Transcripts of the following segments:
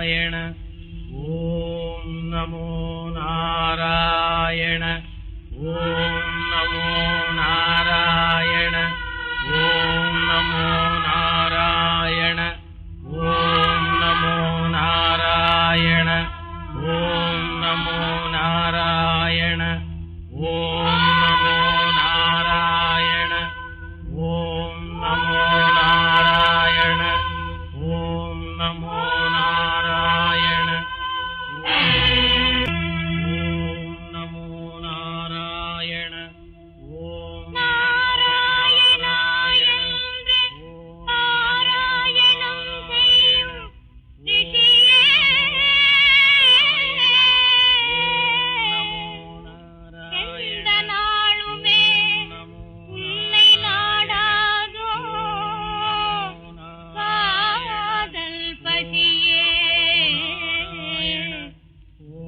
ஓம் நமோ நாராயண. ஓம் நமோ நாராயண. ஓம் நமோ நாராயண. ஓம் நமோ நாராயண. ஓம் நமோ நாராயண. ஓம் நமோ நாராயண. ஓம் நமோ நாராயண. ஓம் நமோ நாராயண. ஓம் நமோ நாராயண. ஓம் நாராயணாய நாராயணம் செய்யும் ரிஷியே. எந்த நாளுமே உன்னை நாடாதோ காதல் பசியே.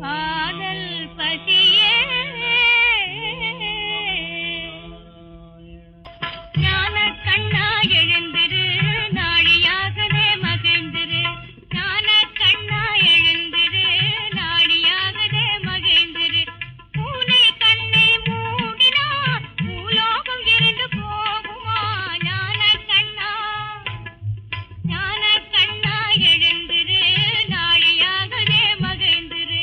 காதல் பசியே. ஞான கண்ணா எழுந்திரு, நாடியாகவே மகிழ்ந்திரு. ஞான கண்ணா எழுந்திரு, நாடியாகவே மகிழ்ந்திரு. பூனை கண்ணை மூடினா பூலோகம் இருந்து போகுமா? ஞான கண்ணா, ஞான கண்ணா எழுந்திரு, நாடியாகவே மகிழ்ந்திரு.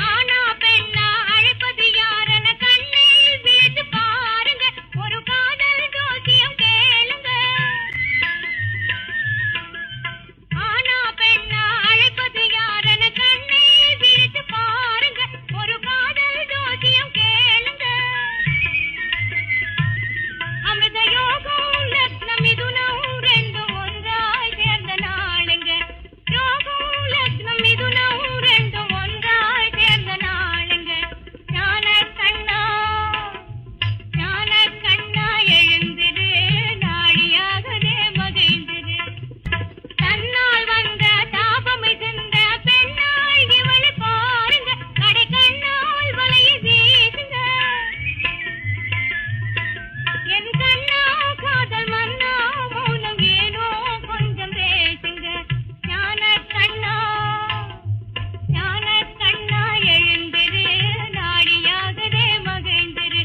ஆனா பெண்ணா அழைப்பது யாரென கண்ணில் விழித்து பாருங்க. ஒரு காதல் ஜோசியம் கேளுங்க. ஆனா பெண்ணா அழைப்பது யாரென கண்ணில் விழித்து பாருங்க. ஒரு காதல் ஜோசியம் கேளுங்க. அமிர்த யோகம் லக்னம் மிதுனம் ரெண்டும் ஒன்றாய் சேர்ந்த நாளுங்க. யோகம் லக்னம் மிதுனம் ரெண்டும் ஒன்றாய் சேர்ந்த நாளுங்க. ஞான கண்ணா, ஞான கண்ணா எழுந்திரு, நாடியாகவே மகிழ்ந்திரு. தன்னால் வந்த தாபம் மிகுந்த பெண்ணாய் இவளை பாருங்க. கடை கண்ணால் வலையை வீசுங்க. என் கண்ணா காதல் மன்னா மௌனம் ஏனோ கொஞ்சம் பேசுங்க. ஞான கண்ணா, ஞான கண்ணா எழுந்திரு, நாடியாகவே மகிழ்ந்திரு.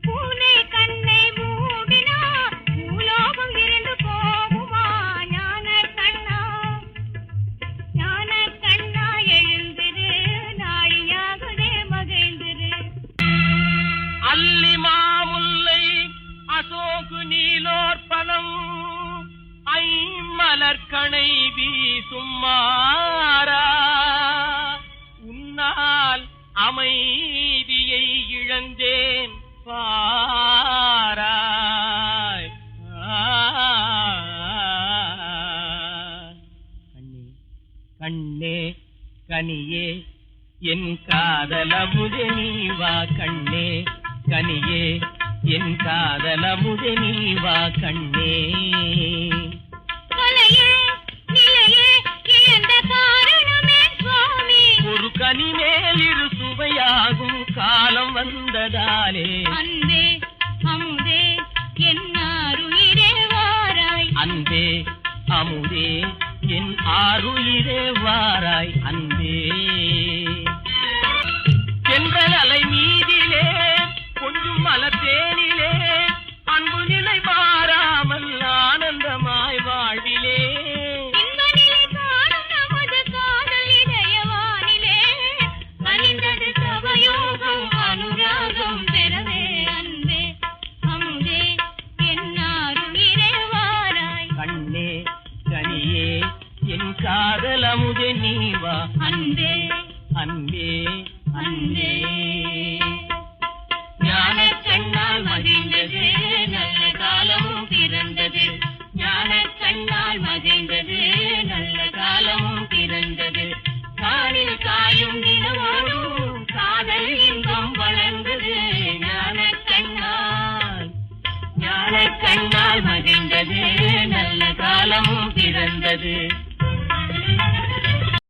பூனை கண்ணை மூடினா பூலோகம் இருந்து போகுமா? ஞான கண்ணா, ஞான கண்ணா எழுந்திரு, நாடியாகவே மகிழ்ந்திரு. அல்லி மாமுல்லை அசோகு நீலோற்பலம் ஐம்மலர்கணை வீசும் மாறா. உன்னால் அமைதியை இழந்தேன் பாராய். கண்ணே கண்ணே கனியே என் காதலமுதே நீவா. கண்ணே கனியே என் காதலமுதே நீவா. கண்ணே கலையே நிலையே இழந்த காரணமே சுவாமி. ஒரு கனி மேல் இரு சுவையாகும் காலம் வந்ததாலே. அன்பே அமுதே என் ஆருயிரே வாராய். அன்பே அமுதே என் ஆருயிரே வாராய். அன்பே என்ற அலை மீதிலே கொஞ்சம் மலத்தேனிலே அன்பு நிலை மாறாமல் ஆனந்தமாய் வாழ்விலே. இன்பநிலை காணும் நமது காதல் இதயவானிலே கனிந்தது சவயோகம் அனுராகம் பெறவே. அன்பே அமுதே என் ஆருயிரே வாராய். கண்ணே கனியே என் காதல் அமுதே நீவா. அன்பே அன்பே அன்பே. ஞான கண்ணால் மகிழ்ந்தது நல்ல காலமும் பிறந்தது. ஞான கண்ணால் மகிழ்ந்தது நல்ல காலமும் பிறந்தது. காணில் காயும் நிலவோடும் காதல் இன்பம் வளர்ந்தது. ஞான கண்ணால், ஞான கண்ணால் மகிழ்ந்தது நல்ல காலமும் பிறந்தது.